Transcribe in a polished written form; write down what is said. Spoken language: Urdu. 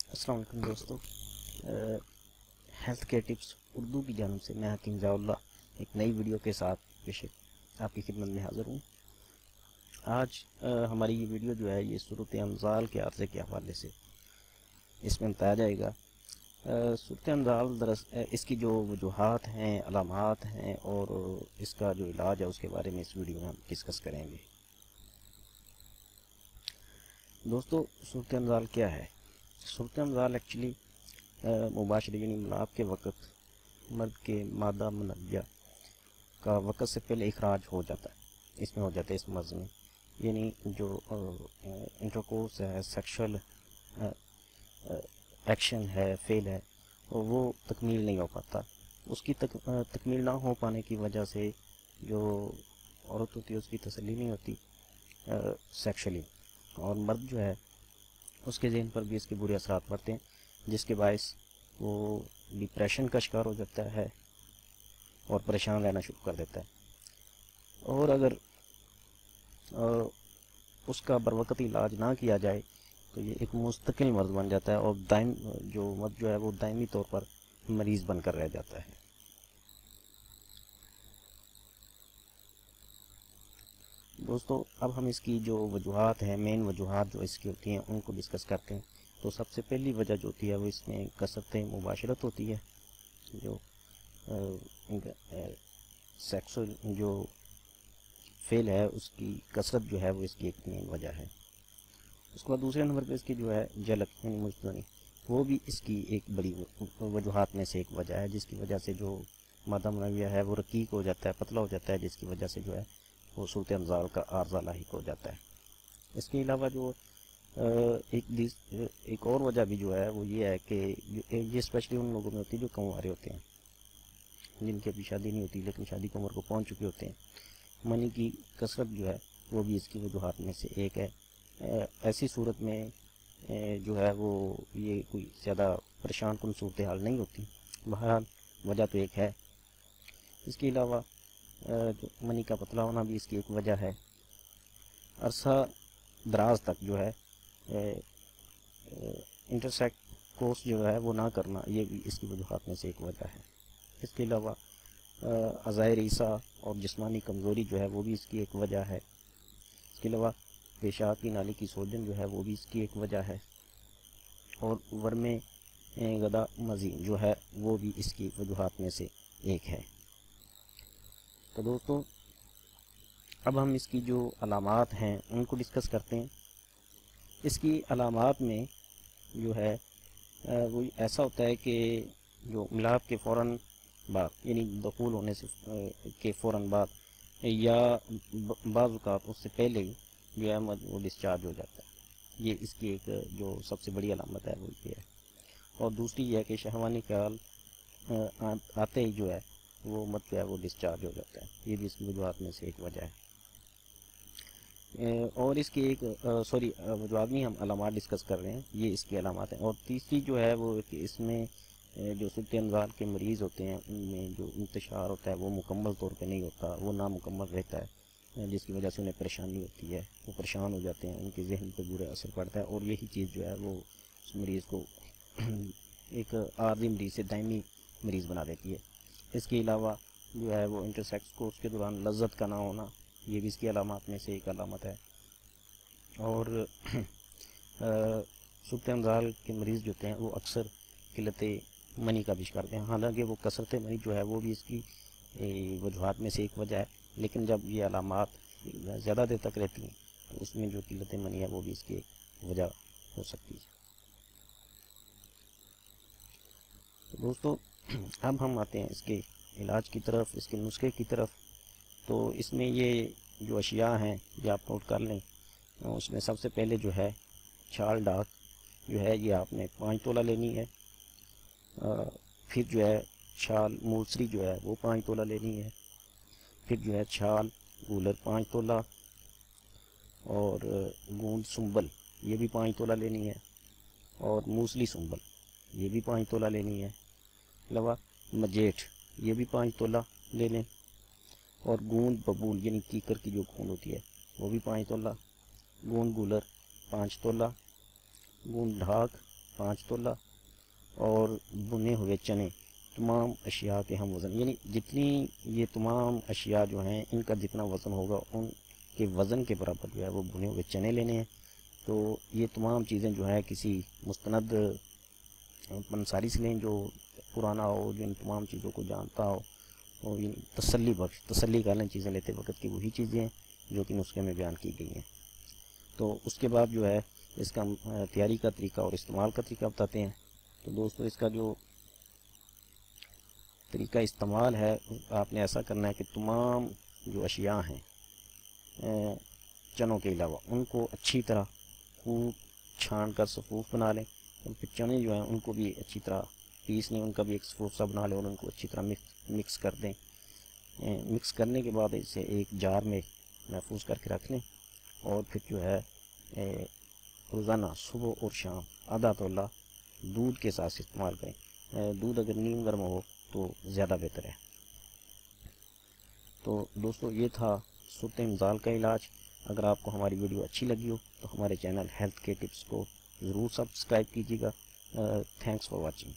السلام علیکم دوستو، ہیلتھ کیئر ٹپس اردو کی جانب سے میں حکیم ضیاء اللہ ایک نئی ویڈیو کے ساتھ آپ کی خدمت میں حاضر ہوں۔ آج ہماری یہ ویڈیو جو ہے یہ صورت انزال کے عرضے کے حوالے سے اس میں بتایا جائے گا۔ صورت انزال اس کی جو وجوہات ہیں، علامات ہیں اور اس کا جو علاج ہے اس کے بارے میں اس ویڈیو میں ہم ڈسکس کریں گے۔ دوستو، صورت انزال کیا ہے؟ صورت انزال ایکچولی مباشرہ یعنی ملاپ کے وقت مرد کے مادہ منویہ کا وقت سے پہلے اخراج ہو جاتا ہے، اس میں ہو جاتا ہے اس مرض میں، یعنی جو انٹرکورس ہے، سیکشل ایکشن ہے، فیل ہے، وہ تکمیل نہیں ہو پاتا۔ اس کی تکمیل نہ ہو پانے کی وجہ سے جو عورت ہوتی ہے اس کی تسلی نہیں ہوتی سیکشلی، اور مرد جو ہے اس کے ذہن پر بھی اس کے برے اثرات پڑتے ہیں، جس کے باعث وہ ڈپریشن کا شکار ہو جاتا ہے اور پریشان رہنا شروع کر دیتا ہے۔ اور اگر اس کا بروقت علاج نہ کیا جائے تو یہ ایک مستقل مرض بن جاتا ہے، اور جو مرض جو ہے وہ دائمی طور پر مریض بن کر رہ جاتا ہے۔ دوستو، اب ہم اس کی جو وجوہات ہیں، مین وجوہات جو اس کی ہوتی ہیں ان کو ڈسکس کرتے ہیں۔ تو سب سے پہلی وجہ جو ہوتی ہے وہ اس میں کثرت مباشرت ہوتی ہے، جو سیکسول جو فیل ہے اس کی کثرت جو ہے وہ اس کی ایک مین وجہ ہے۔ اس کے بعد دوسرے نمبر پہ اس کی جو ہے جلک یعنی مجدنی، وہ بھی اس کی ایک بڑی وجوہات میں سے ایک وجہ ہے، جس کی وجہ سے جو مادہ منویہ ہے وہ رقیق ہو جاتا ہے، پتلا ہو جاتا ہے، جس کی وجہ سے جو ہے وہ صورت انزال کا عارضہ لاحق ہو جاتا ہے۔ اس کے علاوہ جو ایک اور وجہ بھی جو ہے وہ یہ ہے کہ یہ اسپیشلی ان لوگوں میں ہوتی ہے جو کنوارے ہوتے ہیں، جن کی ابھی شادی نہیں ہوتی لیکن شادی کی عمر کو پہنچ چکے ہوتے ہیں۔ منی کی کثرت جو ہے وہ بھی اس کی وجوہات میں سے ایک ہے۔ ایسی صورت میں جو ہے وہ یہ کوئی زیادہ پریشان کن صورتحال نہیں ہوتی، بہرحال وجہ تو ایک ہے۔ اس کے علاوہ جو منی کا پتلا ہونا بھی اس کی ایک وجہ ہے۔ عرصہ دراز تک جو ہے انٹرسیکٹ کورس جو ہے وہ نہ کرنا، یہ بھی اس کی وجوہات میں سے ایک وجہ ہے۔ اس کے علاوہ عزائر عیسیٰ اور جسمانی کمزوری جو ہے وہ بھی اس کی ایک وجہ ہے۔ اس کے علاوہ پیشاب کی نالی کی سوجن جو ہے وہ بھی اس کی ایک وجہ ہے، اور ورم غدہ مزی جو ہے وہ بھی اس کی وجوہات میں سے ایک ہے۔ تو دوستو، اب ہم اس کی جو علامات ہیں ان کو ڈسکس کرتے ہیں۔ اس کی علامات میں جو ہے وہ ایسا ہوتا ہے کہ جو ملاپ کے فوراً بعد یعنی دخول ہونے سے کے فوراً بعد یا بعض اوقات اس سے پہلے ہی جو ہے وہ ڈسچارج ہو جاتا ہے، یہ اس کی ایک جو سب سے بڑی علامت ہے وہ یہ ہے۔ اور دوسری یہ ہے کہ شہوانی خیال آتے ہی جو ہے وہ جو ہے وہ ڈسچارج ہو جاتا ہے، یہ بھی اس کی وجوہات میں سے ایک وجہ ہے۔ اور اس کی ایک وجوہات نہیں، ہم علامات ڈسکس کر رہے ہیں، یہ اس کی علامات ہیں۔ اور تیسری جو ہے وہ کہ اس میں جو صورت انزال کے مریض ہوتے ہیں ان میں جو انتشار ہوتا ہے وہ مکمل طور پہ نہیں ہوتا، وہ نامکمل رہتا ہے، جس کی وجہ سے انہیں پریشانی ہوتی ہے، وہ پریشان ہو جاتے ہیں، ان کے ذہن پہ برا اثر پڑتا ہے، اور یہی چیز جو ہے وہ اس مریض کو ایک عارضی مریض سے دائمی مریض بنا دیتی ہے۔ اس کے علاوہ جو ہے وہ انٹرسیکس کورس کے دوران لذت کا نہ ہونا، یہ بھی اس کی علامات میں سے ایک علامت ہے۔ اور صورت انزال کے مریض جو ہوتے ہیں وہ اکثر قلت منی کا بھی شکار ہوتے ہیں، حالانکہ وہ کثرت منی جو ہے وہ بھی اس کی وجوہات میں سے ایک وجہ ہے، لیکن جب یہ علامات زیادہ دیر تک رہتی ہیں تو اس میں جو قلت منی ہے وہ بھی اس کی ایک وجہ ہو سکتی ہے۔ تو دوستو، اب ہم آتے ہیں اس کے علاج کی طرف، اس کے نسخے کی طرف۔ تو اس میں یہ جو اشیاء ہیں یہ آپ نوٹ کر لیں۔ اس میں سب سے پہلے جو ہے چھال ڈاک جو ہے یہ آپ نے 5 تولہ لینی ہے۔ پھر جو ہے چھال موسری جو ہے وہ 5 تولہ لینی ہے۔ پھر جو ہے چھال گولر 5 تولہ، اور گوند سنبل یہ بھی 5 تولہ لینی ہے، اور موسلی سنبل یہ بھی 5 تولہ لینی ہے۔ علاوہ مجیٹھ یہ بھی 5 تولہ لے لیں، اور گوند ببول یعنی کیکر کی جو گوند ہوتی ہے وہ بھی 5 تولہ، گوند گولر 5 تولہ، گوند ڈھاک 5 تولہ اور بنے ہوئے چنے تمام اشیاء کے ہم وزن، یعنی جتنی یہ تمام اشیاء جو ہیں ان کا جتنا وزن ہوگا ان کے وزن کے برابر جو ہے وہ بنے ہوئے چنے لینے ہیں۔ تو یہ تمام چیزیں جو ہے کسی مستند پنساری سے لیں جو پرانا ہو، جو ان تمام چیزوں کو جانتا ہو، اور تسلی بخش، تسلی کا لیں چیزیں لیتے وقت کی وہی چیزیں ہیں جو کہ نسخے میں بیان کی گئی ہیں۔ تو اس کے بعد جو ہے اس کا تیاری کا طریقہ اور استعمال کا طریقہ بتاتے ہیں۔ تو دوستو اس کا جو طریقہ استعمال ہے آپ نے ایسا کرنا ہے کہ تمام جو اشیاء ہیں چنوں کے علاوہ ان کو اچھی طرح خوب چھان کر صفوف بنا لیں، اور پھر چنے جو ہیں ان کو بھی اچھی طرح پیس لیں، ان کا بھی ایک صفوف سا بنا لیں اور ان کو اچھی طرح مکس کر دیں۔ مکس کرنے کے بعد اسے ایک جار میں محفوظ کر کے رکھ لیں، اور پھر جو ہے روزانہ صبح اور شام آدھا تولہ دودھ کے ساتھ استعمال کریں۔ دودھ اگر نیم گرم ہو تو زیادہ بہتر ہے۔ تو دوستو یہ تھا سوتے انزال کا علاج۔ اگر آپ کو ہماری ویڈیو اچھی لگی ہو تو ہمارے چینل ہیلتھ کے ٹپس کو ضرور سبسکرائب کیجیے گا۔ Thanks for watching.